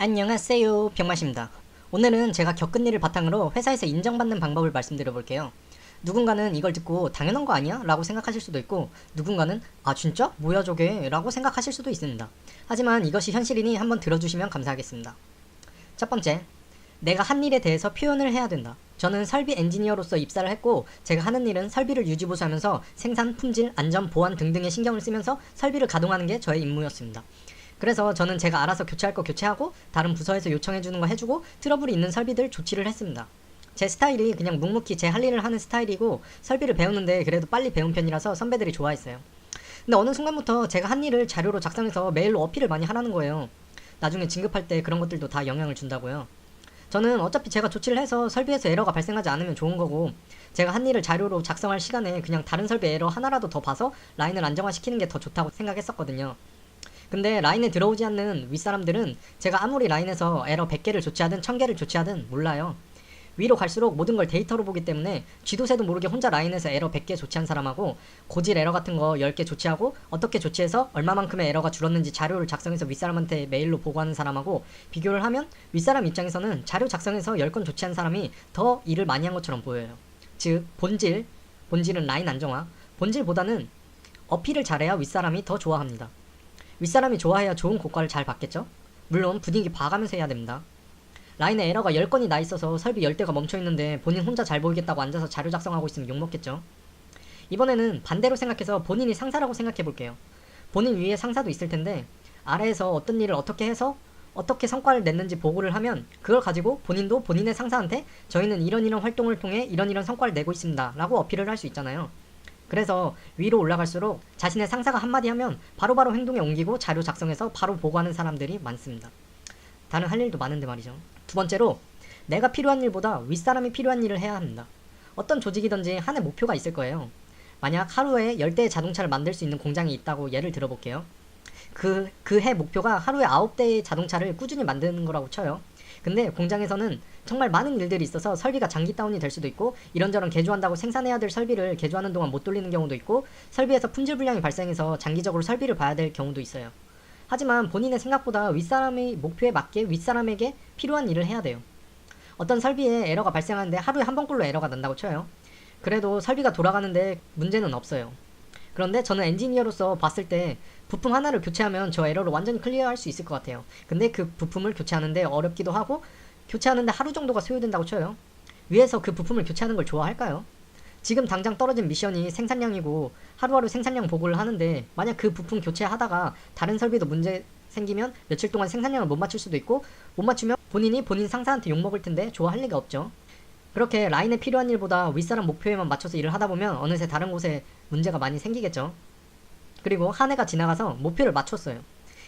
안녕하세요, 병맛입니다. 오늘은 제가 겪은 일을 바탕으로 회사에서 인정받는 방법을 말씀드려 볼게요. 누군가는 이걸 듣고 당연한 거 아니야? 라고 생각하실 수도 있고, 누군가는 아 진짜? 뭐야 저게? 라고 생각하실 수도 있습니다. 하지만 이것이 현실이니 한번 들어주시면 감사하겠습니다. 첫 번째, 내가 한 일에 대해서 표현을 해야 된다. 저는 설비 엔지니어로서 입사를 했고, 제가 하는 일은 설비를 유지보수하면서 생산, 품질, 안전, 보안 등등에 신경을 쓰면서 설비를 가동하는 게 저의 임무였습니다. 그래서 저는 제가 알아서 교체할 거 교체하고, 다른 부서에서 요청해주는 거 해주고, 트러블이 있는 설비들 조치를 했습니다. 제 스타일이 그냥 묵묵히 제 할 일을 하는 스타일이고, 설비를 배우는데 그래도 빨리 배운 편이라서 선배들이 좋아했어요. 근데 어느 순간부터 제가 한 일을 자료로 작성해서 메일로 어필을 많이 하라는 거예요. 나중에 진급할 때 그런 것들도 다 영향을 준다고요. 저는 어차피 제가 조치를 해서 설비에서 에러가 발생하지 않으면 좋은 거고, 제가 한 일을 자료로 작성할 시간에 그냥 다른 설비 에러 하나라도 더 봐서 라인을 안정화시키는 게 더 좋다고 생각했었거든요. 근데 라인에 들어오지 않는 윗사람들은 제가 아무리 라인에서 에러 100개를 조치하든 1000개를 조치하든 몰라요. 위로 갈수록 모든 걸 데이터로 보기 때문에 쥐도 새도 모르게 혼자 라인에서 에러 100개 조치한 사람하고, 고질 에러 같은 거 10개 조치하고 어떻게 조치해서 얼마만큼의 에러가 줄었는지 자료를 작성해서 윗사람한테 메일로 보고하는 사람하고 비교를 하면, 윗사람 입장에서는 자료 작성해서 10건 조치한 사람이 더 일을 많이 한 것처럼 보여요. 즉 본질은 라인 안정화, 본질보다는 어필을 잘해야 윗사람이 더 좋아합니다. 윗사람이 좋아해야 좋은 고가를 잘 받겠죠? 물론 분위기 봐가면서 해야 됩니다. 라인에 에러가 10건이 나 있어서 설비 10대가 멈춰있는데 본인 혼자 잘 보이겠다고 앉아서 자료 작성하고 있으면 욕먹겠죠? 이번에는 반대로 생각해서 본인이 상사라고 생각해볼게요. 본인 위에 상사도 있을 텐데, 아래에서 어떤 일을 어떻게 해서 어떻게 성과를 냈는지 보고를 하면, 그걸 가지고 본인도 본인의 상사한테 저희는 이런 활동을 통해 이런 성과를 내고 있습니다 라고 어필을 할 수 있잖아요. 그래서 위로 올라갈수록 자신의 상사가 한마디 하면 바로바로 행동에 옮기고 자료 작성해서 바로 보고하는 사람들이 많습니다. 다른 할 일도 많은데 말이죠. 두 번째로, 내가 필요한 일보다 윗사람이 필요한 일을 해야 합니다. 어떤 조직이든지 한 해 목표가 있을 거예요. 만약 하루에 10대의 자동차를 만들 수 있는 공장이 있다고 예를 들어볼게요. 그 해 목표가 하루에 9대의 자동차를 꾸준히 만드는 거라고 쳐요. 근데 공장에서는 정말 많은 일들이 있어서 설비가 장기 다운이 될 수도 있고, 이런저런 개조한다고 생산해야 될 설비를 개조하는 동안 못 돌리는 경우도 있고, 설비에서 품질 불량이 발생해서 장기적으로 설비를 봐야 될 경우도 있어요. 하지만 본인의 생각보다 윗사람의 목표에 맞게 윗사람에게 필요한 일을 해야 돼요. 어떤 설비에 에러가 발생하는데 하루에 한 번꼴로 에러가 난다고 쳐요. 그래도 설비가 돌아가는데 문제는 없어요. 그런데 저는 엔지니어로서 봤을 때 부품 하나를 교체하면 저 에러를 완전히 클리어할 수 있을 것 같아요. 근데 그 부품을 교체하는데 어렵기도 하고, 교체하는데 하루 정도가 소요된다고 쳐요. 위에서 그 부품을 교체하는 걸 좋아할까요? 지금 당장 떨어진 미션이 생산량이고 하루하루 생산량 보고를 하는데, 만약 그 부품 교체하다가 다른 설비도 문제 생기면 며칠 동안 생산량을 못 맞출 수도 있고, 못 맞추면 본인이 본인 상사한테 욕먹을 텐데 좋아할 리가 없죠. 그렇게 라인에 필요한 일보다 윗사람 목표에만 맞춰서 일을 하다 보면 어느새 다른 곳에 문제가 많이 생기겠죠. 그리고 한 해가 지나가서 목표를 맞췄어요.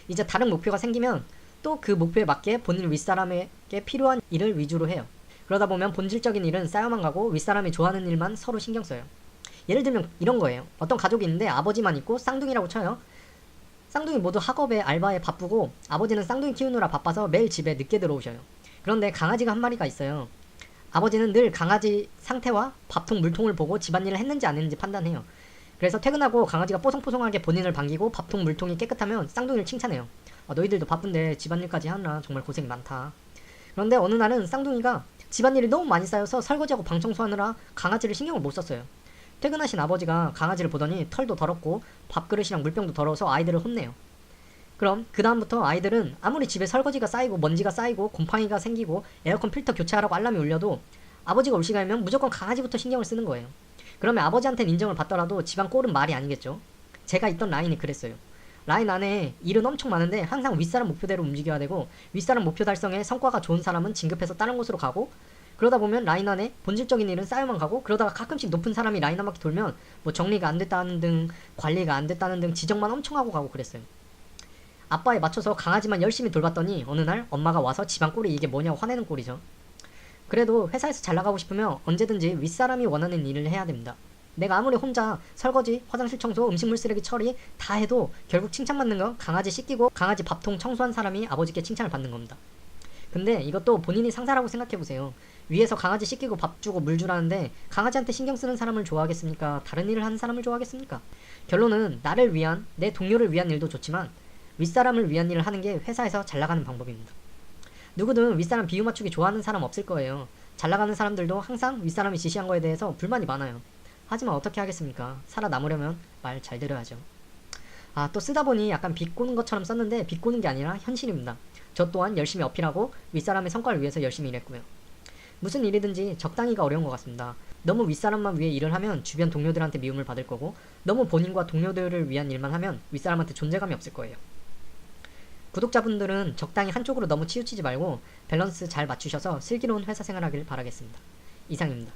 이제 다른 목표가 생기면 또 그 목표에 맞게 본인 윗사람에게 필요한 일을 위주로 해요. 그러다 보면 본질적인 일은 쌓여만 가고 윗사람이 좋아하는 일만 서로 신경 써요. 예를 들면 이런 거예요. 어떤 가족이 있는데 아버지만 있고 쌍둥이라고 쳐요. 쌍둥이 모두 학업에 알바에 바쁘고, 아버지는 쌍둥이 키우느라 바빠서 매일 집에 늦게 들어오셔요. 그런데 강아지가 한 마리가 있어요. 아버지는 늘 강아지 상태와 밥통 물통을 보고 집안일을 했는지 안 했는지 판단해요. 그래서 퇴근하고 강아지가 뽀송뽀송하게 본인을 반기고 밥통 물통이 깨끗하면 쌍둥이를 칭찬해요. 너희들도 바쁜데 집안일까지 하느라 정말 고생이 많다. 그런데 어느 날은 쌍둥이가 집안일이 너무 많이 쌓여서 설거지하고 방 청소하느라 강아지를 신경을 못 썼어요. 퇴근하신 아버지가 강아지를 보더니 털도 더럽고 밥그릇이랑 물병도 더러워서 아이들을 혼내요. 그럼 그 다음부터 아이들은 아무리 집에 설거지가 쌓이고 먼지가 쌓이고 곰팡이가 생기고 에어컨 필터 교체하라고 알람이 울려도 아버지가 올 시간이면 무조건 강아지부터 신경을 쓰는 거예요. 그러면 아버지한테는 인정을 받더라도 집안 꼴은 말이 아니겠죠. 제가 있던 라인이 그랬어요. 라인 안에 일은 엄청 많은데 항상 윗사람 목표대로 움직여야 되고, 윗사람 목표 달성에 성과가 좋은 사람은 진급해서 다른 곳으로 가고, 그러다 보면 라인 안에 본질적인 일은 쌓여만 가고, 그러다가 가끔씩 높은 사람이 라인 한 바퀴 돌면 뭐 정리가 안 됐다는 등 관리가 안 됐다는 등 지적만 엄청 하고 가고 그랬어요. 아빠에 맞춰서 강아지만 열심히 돌봤더니 어느 날 엄마가 와서 집안 꼴이 이게 뭐냐고 화내는 꼴이죠. 그래도 회사에서 잘 나가고 싶으면 언제든지 윗사람이 원하는 일을 해야 됩니다. 내가 아무리 혼자 설거지, 화장실 청소, 음식물 쓰레기 처리 다 해도 결국 칭찬받는 건 강아지 씻기고 강아지 밥통 청소한 사람이 아버지께 칭찬을 받는 겁니다. 근데 이것도 본인이 상사라고 생각해보세요. 위에서 강아지 씻기고 밥 주고 물 주라는데 강아지한테 신경 쓰는 사람을 좋아하겠습니까? 다른 일을 하는 사람을 좋아하겠습니까? 결론은 나를 위한, 내 동료를 위한 일도 좋지만 윗사람을 위한 일을 하는 게 회사에서 잘 나가는 방법입니다. 누구든 윗사람 비유 맞추기 좋아하는 사람 없을 거예요. 잘 나가는 사람들도 항상 윗사람이 지시한 거에 대해서 불만이 많아요. 하지만 어떻게 하겠습니까? 살아남으려면 말 잘 들어야죠. 아, 또 쓰다 보니 약간 비꼬는 것처럼 썼는데 비꼬는 게 아니라 현실입니다. 저 또한 열심히 어필하고 윗사람의 성과를 위해서 열심히 일했고요. 무슨 일이든지 적당히가 어려운 것 같습니다. 너무 윗사람만 위해 일을 하면 주변 동료들한테 미움을 받을 거고, 너무 본인과 동료들을 위한 일만 하면 윗사람한테 존재감이 없을 거예요. 구독자분들은 적당히 한쪽으로 너무 치우치지 말고 밸런스 잘 맞추셔서 슬기로운 회사 생활하길 바라겠습니다. 이상입니다.